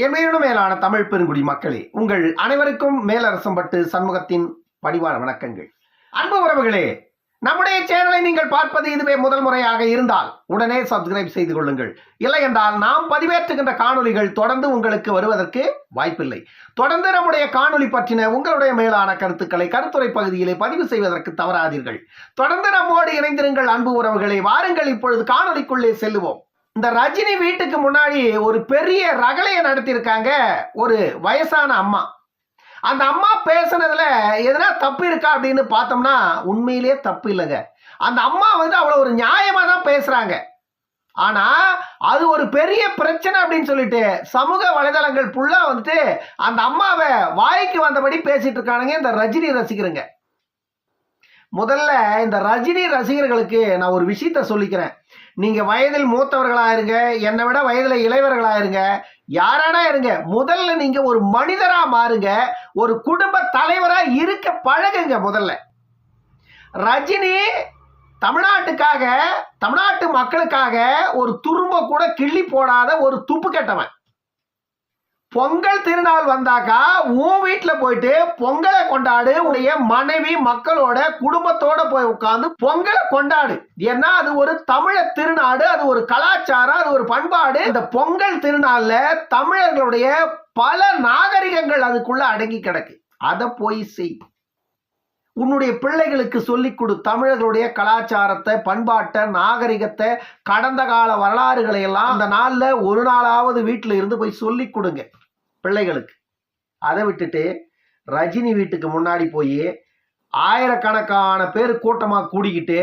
என் மேலான தமிழ் பெருங்குடி மக்களே, உங்கள் அனைவருக்கும் மேலரசம்பட்டு சண்முகத்தின் பணிவான வணக்கங்கள். அன்பு உறவுகளே, நம்முடைய சேனலை நீங்கள் பார்ப்பது இதுவே முதல் முறையாக இருந்தால் உடனே சப்ஸ்கிரைப் செய்து கொள்ளுங்கள். இல்லை என்றால் நாம் பதிவேற்றுகின்ற காணொலிகள் தொடர்ந்து உங்களுக்கு வருவதற்கு வாய்ப்பில்லை. தொடர்ந்து நம்முடைய காணொலி பற்றின உங்களுடைய மேலான கருத்துக்களை கருத்துரை பகுதியிலே பதிவு செய்வதற்கு தவறாதீர்கள். தொடர்ந்து நம்மோடு இணைந்திருங்கள் அன்பு உறவுகளே. வாருங்கள் இப்பொழுது காணொலிக்குள்ளே செல்லுவோம். இந்த ரஜினி வீட்டுக்கு முன்னாடி ஒரு பெரிய ரகளையை நடத்தியிருக்காங்க ஒரு வயசான அம்மா. அந்த அம்மா பேசுனதுல எதனா தப்பு இருக்கா அப்படின்னு பார்த்தோம்னா உண்மையிலேயே தப்பு இல்லைங்க. அந்த அம்மா அவ்வளவு ஒரு நியாயமா தான் பேசுறாங்க. ஆனா அது ஒரு பெரிய பிரச்சனை அப்படின்னு சொல்லிட்டு சமூக வலைதளங்கள் ஃபுல்லா அந்த அம்மாவை வாய்க்கு வந்தபடி பேசிட்டு இருக்கானுங்க இந்த ரஜினி ரசிகருங்க. முதல்ல இந்த ரஜினி ரசிகர்களுக்கு நான் ஒரு விஷயத்த சொல்லிக்கிறேன். நீங்க வயதில் மூத்தவர்களா இருங்க, என்னை விட வயதுல இளையவர்களா இருங்க, யாரானா இருங்க, முதல்ல நீங்க ஒரு மனிதரா மாறுங்க, ஒரு குடும்ப தலைவரா இருக்க பழகுங்க. முதல்ல ரஜினி தமிழ்நாட்டுக்காக, தமிழ்நாட்டு மக்களுக்காக ஒரு துரும்ப கூட கிள்ளி போடாத ஒரு துப்பு கெட்டவன். பொங்கல் திருநாள் வந்தாக்கா உன் வீட்டுல போயிட்டு பொங்கலை கொண்டாடு, உடைய மனைவி மக்களோட குடும்பத்தோட போய் உட்கார்ந்து பொங்கலை கொண்டாடு. ஏன்னா அது ஒரு தமிழ திருநாடு, அது ஒரு கலாச்சாரம், அது ஒரு பண்பாடு. இந்த பொங்கல் திருநாள்ல தமிழர்களுடைய பல நாகரிகங்கள் அதுக்குள்ள அடங்கி கிடக்கு. அதை போய் செய். உன்னுடைய பிள்ளைகளுக்கு சொல்லிக் கொடு. தமிழர்களுடைய கலாச்சாரத்தை, பண்பாட்டை, நாகரிகத்தை, கடந்த கால வரலாறுகளை எல்லாம் அந்த நாள்ல ஒரு நாளாவது வீட்டுல இருந்து போய் சொல்லிக் கொடுங்க பிள்ளைகளுக்கு. அதை விட்டுட்டு ரஜினி வீட்டுக்கு முன்னாடி போய் ஆயிரக்கணக்கான பேர் கூட்டமா கூடிக்கிட்டு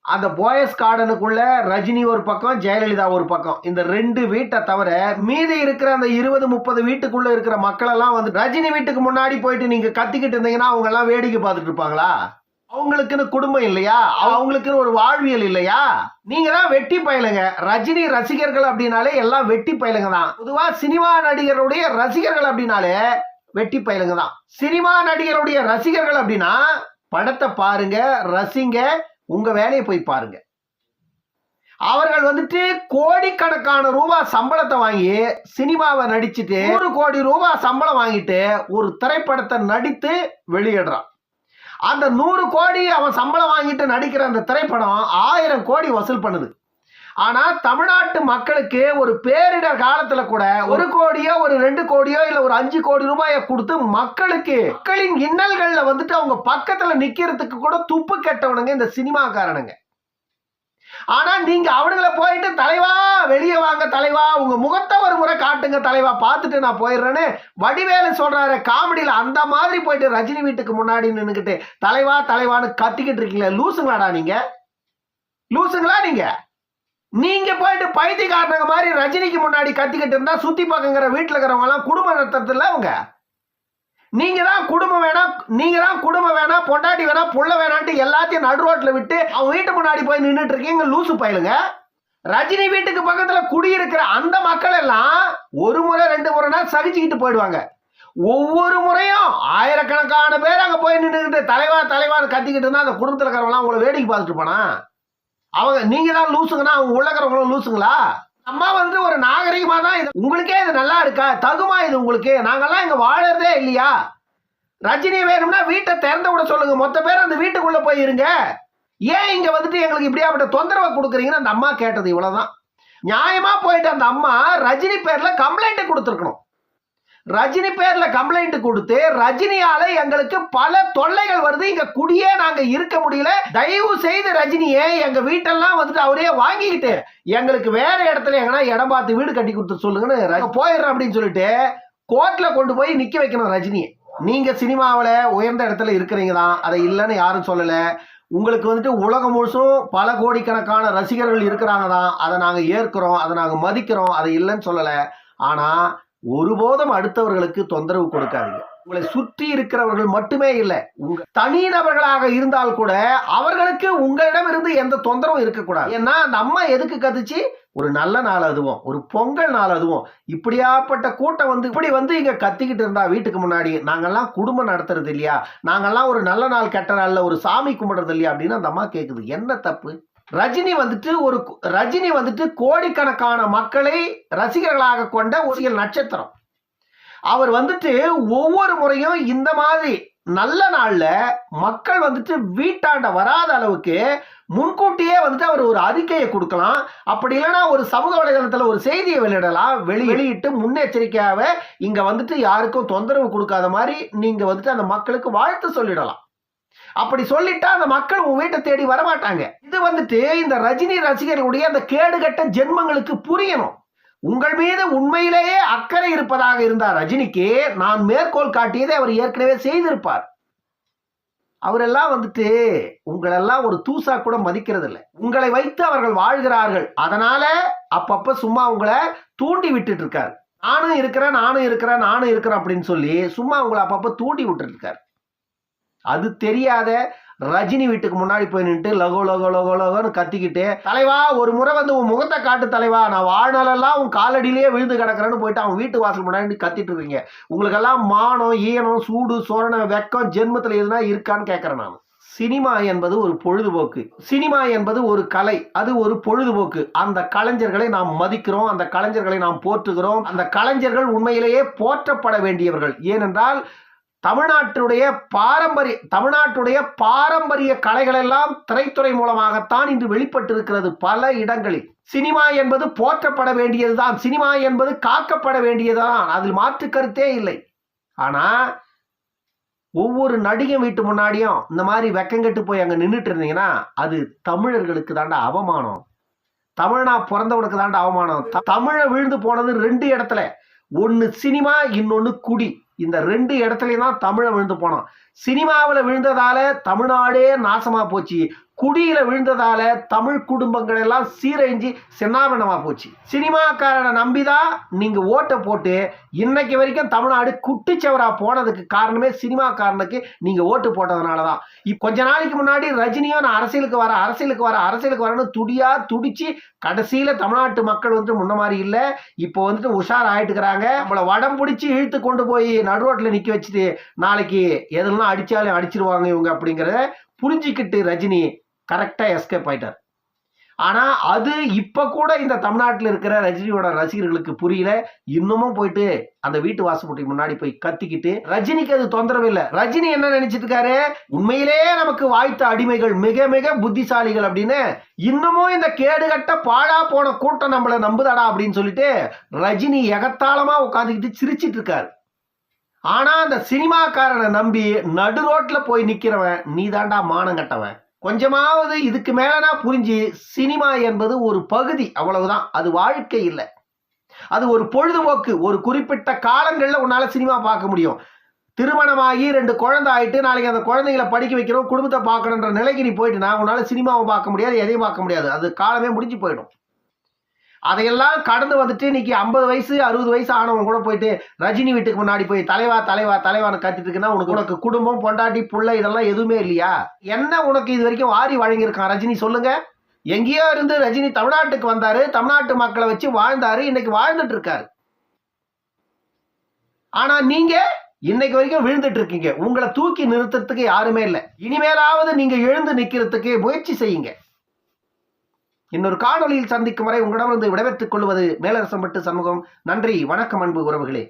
அந்த போயஸ் கார்டனுக்குள்ள ரஜினி ஒரு பக்கம், ஜெயலலிதா ஒரு பக்கம், இந்த ரெண்டு வீட்டை தவிர மீதி இருக்கிற அந்த 20-30 வீட்டுக்குள்ள இருக்கிற மக்கள் எல்லாம் ரஜினி வீட்டுக்கு முன்னாடி போயிட்டு நீங்க கத்திக்கிட்டு இருந்தீங்கன்னா அவங்க எல்லாம் வேடிக்கை பார்த்துட்டு இருப்பாங்களா? அவங்களுக்குன்னு குடும்பம் இல்லையா? அவங்களுக்குன்னு ஒரு வாழ்வியல் இல்லையா? நீங்க தான் வெட்டி பயலுங்க. ரஜினி ரசிகர்கள் அப்படின்னாலே எல்லாம் வெட்டி பயலுங்க தான். பொதுவா சினிமா நடிகருடைய ரசிகர்கள் அப்படின்னாலே வெட்டி பயலுங்க தான். சினிமா நடிகருடைய ரசிகர்கள் அப்படின்னா படத்தை பாருங்க, ரசிங்க, உங்க வேலையை போய் பாருங்க. அவர்கள் கோடிக்கணக்கான ரூபாய் சம்பளத்தை வாங்கி சினிமாவை நடிச்சுட்டு 100 கோடி ரூபாய் சம்பளம் வாங்கிட்டு ஒரு திரைப்படத்தை நடித்து வெளியிடுறான். அந்த 100 கோடி அவன் சம்பளம் வாங்கிட்டு நடிக்கிற அந்த திரைப்படம் 1000 கோடி வசூல் பண்ணுது. ஆனா தமிழ்நாட்டு மக்களுக்கு ஒரு பேரிடர் காலத்துல கூட 1 கோடியோ ஒரு 2 கோடியோ இல்ல ஒரு 5 கோடி ரூபாயை கொடுத்து மக்களின் இன்னல்கள்ல அவங்க பக்கத்துல நிக்கிறதுக்கு கூட துப்பு கெட்டவனுங்க இந்த சினிமாக்காரனுங்க. ஆனா நீங்க அவனுங்களை போயிட்டு தலைவா வெளியே வாங்க, தலைவா உங்க முகத்தை ஒரு முறை காட்டுங்க, தலைவா பார்த்துட்டு நான் போயிடுறேன்னு வடிவேலு சொல்றாரு காமெடியில. அந்த மாதிரி போயிட்டு ரஜினி வீட்டுக்கு முன்னாடி நின்னுக்கிட்டு தலைவா தலைவான்னு கத்திக்கிட்டு இருக்கீங்களா? லூசுங்களாடா நீங்க? லூசுங்களா நீங்க? நீங்க போயிட்டு பைத்தியக்காரங்க மாதிரி ரஜினிக்கு முன்னாடி கத்திக்கிட்டு இருந்தா சுத்தி பக்கங்கிற வீட்டுல இருக்கிறவங்க எல்லாம் குடும்பம் நடத்துறதுல அவங்க. நீங்க தான் குடும்பம் வேணாம், நீங்க தான் குடும்பம் வேணாம், பொண்டாட்டி வேணாம், புள்ள வேணான்ட்டு எல்லாத்தையும் நடு ரோட்ல விட்டு அவங்க வீட்டு முன்னாடி போய் நின்றுட்டு இருக்கீங்க லூசு பயலுங்க. ரஜினி வீட்டுக்கு பக்கத்துல குடியிருக்கிற அந்த மக்கள் எல்லாம் ஒரு முறை 2 முறைனா சகிச்சுக்கிட்டு போயிடுவாங்க. ஒவ்வொரு முறையும் ஆயிரக்கணக்கான பேர் அங்க போய் நின்றுக்கிட்டு தலைவா தலைவான்னு கத்திக்கிட்டு இருந்தா அந்த குடும்பத்துல இருக்கிறவங்களாம் உங்களை வேடிக்கை பார்த்துட்டு போனா அவங்க நீங்க தான் லூசுங்கன்னா அவங்க உள்ளக்கிறவங்களும் லூசுங்களா? அம்மா ஒரு நாகரிகமா தான் இது. உங்களுக்கே இது நல்லா இருக்கா? தகுமா இது உங்களுக்கு? நாங்கெல்லாம் இங்க வாழறதே இல்லையா? ரஜினி வேணும்னா வீட்டை திறந்து விட சொல்லுங்க, மொத்த பேர் அந்த வீட்டுக்குள்ள போய் இருங்க. ஏன் இங்க எங்களுக்கு இப்படியாப்பட்ட தொந்தரவை கொடுக்குறீங்கன்னு அந்த அம்மா கேட்டது. இவ்வளவுதான். நியாயமா போயிட்டு அந்த அம்மா ரஜினி பேர்ல கம்ப்ளைண்ட் கொடுத்துருக்கணும். ரஜினி பேர்ல கம்ப்ளைண்ட் கொடுத்து ரஜினியால எங்களுக்கு பல தொல்லைகள் வருது, இங்க குடியே நாங்க இருக்க முடியல, தயவு செய்து ரஜினியே எங்க வீட்டெல்லாம் அவரே வாங்கிக்கிட்டு எங்களுக்கு வேற இடத்துல எங்கன்னா இடம் பார்த்து வீடு கட்டி கொடுத்து சொல்லுங்கன்னு போயிடுறோம் அப்படின்னு சொல்லிட்டு கோர்ட்ல கொண்டு போய் நிக்க வைக்கணும் ரஜினியை. நீங்க சினிமாவில உயர்ந்த இடத்துல இருக்கிறீங்க தான், அதை இல்லைன்னு யாரும் சொல்லல. உங்களுக்கு உலகம் முழுசும் பல கோடிக்கணக்கான ரசிகர்கள் இருக்கிறாங்க தான், அதை நாங்க ஏற்கிறோம், அதை நாங்க மதிக்கிறோம், அதை இல்லைன்னு சொல்லல. ஆனா ஒருபோதும் அடுத்தவர்களுக்கு தொந்தரவு கொடுக்காதீங்க. உங்களை சுற்றி இருக்கிறவர்கள் மட்டுமே இல்லை, உங்க தனிநபர்களாக இருந்தால் கூட அவர்களுக்கு உங்களிடம் இருந்து எந்த தொந்தரவும் இருக்கக்கூடாது. ஏன்னா அந்த அம்மா எதுக்கு கத்துச்சு? ஒரு நல்ல நாள் அதுவும், ஒரு பொங்கல் நாள் அதுவும், இப்படியாப்பட்ட கூட்டம் இப்படி இங்க கத்திக்கிட்டு இருந்தா வீட்டுக்கு முன்னாடி நாங்கெல்லாம் குடும்பம் நடத்துறது இல்லையா, நாங்கெல்லாம் ஒரு நல்ல நாள் கெட்ட நாள்ல ஒரு சாமி கும்பிடுறது இல்லையா அப்படின்னு அந்த அம்மா கேக்குது. என்ன தப்பு? ரஜினி கோடிக்கணக்கான மக்களை ரசிகர்களாக கொண்ட ஒரு நட்சத்திரம். அவர் வந்துட்டு ஒவ்வொரு முறையும் இந்த மாதிரி நல்ல நாள்ல மக்கள் வந்துட்டு வீட்டாண்ட வராத அளவுக்கு முன்கூட்டியே வந்துட்டு அவர் ஒரு அறிக்கையை கொடுக்கலாம். அப்படி இல்லைன்னா ஒரு சமூக வலைதளத்துல ஒரு செய்தியை வெளியிடலாம். வெளியிட்டு முன்னெச்சரிக்கையாவே இங்க வந்துட்டு யாருக்கும் தொந்தரவு கொடுக்காத மாதிரி நீங்க வந்துட்டு அந்த மக்களுக்கு வாழ்த்து சொல்லிடலாம். அப்படி சொல்லிட்டா அந்த மக்கள் உங்க வீட்டை தேடி வரமாட்டாங்க. இது வந்துட்டு இந்த ரஜினி ரசிகர்களுடைய அந்த கேடுகட்ட ஜென்மங்களுக்கு புரியணும். உங்கள் மீது உண்மையிலேயே அக்கறை இருப்பதாக இருந்தார் ரஜினிக்கு நான் மேற்கோள் காட்டியதை அவர் ஏற்கனவே செய்திருப்பார். அவரெல்லாம் வந்துட்டு உங்களெல்லாம் ஒரு தூசா கூட மதிக்கிறது இல்லை. உங்களை வைத்து அவர்கள் வாழ்கிறார்கள். அதனால அப்பப்ப சும்மா உங்களை தூண்டி விட்டுட்டு இருக்காரு. நானும் இருக்கிறேன் அப்படின்னு சொல்லி சும்மா உங்களை அப்பப்ப தூண்டி விட்டுட்டு இருக்காரு. அது தெரியாத ரஜினி வீட்டுக்கு முன்னாடி போய் நின்று லகோ லகோ லகோ லகோன்னு கத்திக்கிட்டு, தலைவா ஒரு முறை வந்து உன் முகத்தை காட்டு தலைவா, நான் வாழ்நாளெல்லாம் உன் காலடியிலேயே விழுந்து கிடக்கிறேன்னு போயிட்டு அவன் வீட்டு வாசல் முன்னாடி கத்திட்டு இருக்கீங்க. உங்களுக்கெல்லாம் மானம் ஈனம் சூடு சோரணம் வெக்கம் ஜென்மத்தில் எதுனா இருக்கான்னு கேட்கறேன் நான். சினிமா என்பது ஒரு பொழுதுபோக்கு, சினிமா என்பது ஒரு கலை, அது ஒரு பொழுதுபோக்கு. அந்த கலைஞர்களை நாம் மதிக்கிறோம், அந்த கலைஞர்களை நாம் போற்றுகிறோம். அந்த கலைஞர்கள் உண்மையிலேயே போற்றப்பட வேண்டியவர்கள். ஏனென்றால் தமிழ்நாட்டுடைய பாரம்பரிய கலைகள் எல்லாம் திரைத்துறை மூலமாகத்தான் இன்று வெளிப்பட்டிருக்கிறது பல இடங்களில். சினிமா என்பது போற்றப்பட வேண்டியதுதான், சினிமா என்பது காக்கப்பட வேண்டியதுதான், அதில் மாற்று கருத்தே இல்லை. ஆனா ஒவ்வொரு நடிகை வீட்டு முன்னாடியும் இந்த மாதிரி வெக்கங்கெட்டு போய் அங்க நின்றுட்டு இருந்தீங்கன்னா அது தமிழர்களுக்கு தாண்டா அவமானம். தமிழ்னா பிறந்தவனுக்கு தாண்டா அவமானம். தமிழை விழுந்து போனது 2 இடத்துல, ஒன்னு சினிமா, இன்னொன்னு குடி. இந்த 2 இடத்துலயும் தான் தமிழை விழுந்து போனோம். சினிமாவில் விழுந்ததால தமிழ்நாடே நாசமா போச்சு. குடியில விழுந்ததால தமிழ் குடும்பங்கள் எல்லாம் சீரழிஞ்சு சின்னாபனமா போச்சு. சினிமாக்காரனை நம்பிதான் நீங்க ஓட்டை போட்டு இன்னைக்கு வரைக்கும் தமிழ்நாடு குட்டிச்சவரா போனதுக்கு காரணமே சினிமாக்காரனுக்கு நீங்க ஓட்டு போட்டதுனாலதான். கொஞ்ச நாளைக்கு முன்னாடி ரஜினியும் நான் அரசியலுக்கு வரன்னு துடிச்சு கடைசியில தமிழ்நாட்டு மக்கள் வந்து முன்ன மாதிரி இல்ல, இப்போ வந்துட்டு உஷார் ஆயிட்டுக்கிறாங்க. நம்மளை வடம் பிடிச்சி இழுத்து கொண்டு போய் நடுரோட்டில் நிக்க வச்சுட்டு நாளைக்கு எதெல்லாம் அடிச்சாலும் அடிச்சிருவாங்க இவங்க அப்படிங்கிறத புரிஞ்சுக்கிட்டு ரஜினி கரெக்டா எஸ்கேப் ஆயிட்டார். ஆனா அது இப்ப கூட இந்த தமிழ்நாட்டில் இருக்கிற ரஜினியோட ரசிகர்களுக்கு புரியல. இன்னமும் போயிட்டு அந்த வீட்டு வாசப்பட்டி முன்னாடி போய் கத்திக்கிட்டு, ரஜினிக்கு அது தொந்தரவு இல்லை. ரஜினி என்ன நினைச்சிட்டு இருக்காரு, உண்மையிலே நமக்கு வாய்த்த அடிமைகள் மிக மிக புத்திசாலிகள் அப்படின்னு, இன்னமும் இந்த கேடுகட்ட பாழா போன கூட்டம் நம்மள நம்புதாடா அப்படின்னு சொல்லிட்டு ரஜினி எகத்தாளமா உட்காந்துக்கிட்டு சிரிச்சிட்டு இருக்காரு. ஆனா அந்த சினிமாக்காரனை நம்பி நடு ரோட்ல போய் நிக்கிறவன் நீ தாண்டா மானம் கட்டவன். கொஞ்சமாவது இதுக்கு மேலனா புரிஞ்சு, சினிமா என்பது ஒரு பகுதி, அவ்வளவுதான். அது வாழ்க்கை இல்லை, அது ஒரு பொழுதுபோக்கு. ஒரு குறிப்பிட்ட காலங்கள்ல உன்னால சினிமா பார்க்க முடியும். திருமணமாகி 2 குழந்தை ஆயிட்டு நாளைக்கு அந்த குழந்தைகளை படிக்க வைக்கிறோம், குடும்பத்தை பார்க்கணுன்ற நிலைக்கு நீ போயிட்டு நான் உன்னால சினிமாவை பார்க்க முடியாது, எதையும் பார்க்க முடியாது. அது காலமே முடிஞ்சு போயிடும். அதையெல்லாம் கடந்து வந்துட்டு இன்னைக்கு 50 வயசு 60 வயசு ஆனவங்க கூட போயிட்டு ரஜினி வீட்டுக்கு முன்னாடி போய் தலைவான்னு கத்திட்டு இருக்குன்னா உனக்கு குடும்பம் பொண்டாட்டி புள்ள இதெல்லாம் எதுவுமே இல்லையா? என்ன உனக்கு இது வரைக்கும் வாரி வழங்கியிருக்கான் ரஜினி சொல்லுங்க? எங்கேயோ இருந்து ரஜினி தமிழ்நாட்டுக்கு வந்தாரு, தமிழ்நாட்டு மக்களை வச்சு வாழ்ந்தாரு, இன்னைக்கு வாழ்ந்துட்டு இருக்காரு. ஆனா நீங்க இன்னைக்கு வரைக்கும் விழுந்துட்டு இருக்கீங்க. உங்களை தூக்கி நிறுத்துறதுக்கு யாருமே இல்லை. இனிமேலாவது நீங்க எழுந்து நிக்கிறதுக்கு முயற்சி செய்யுங்க. இன்னொரு காணொலியில் சந்திக்கும் வரை உங்களிடமிருந்து விடைபெற்றுக் கொள்வது மேலரசம்பட்டு சண்முகம். நன்றி, வணக்கம் அன்பு உறவுகளே.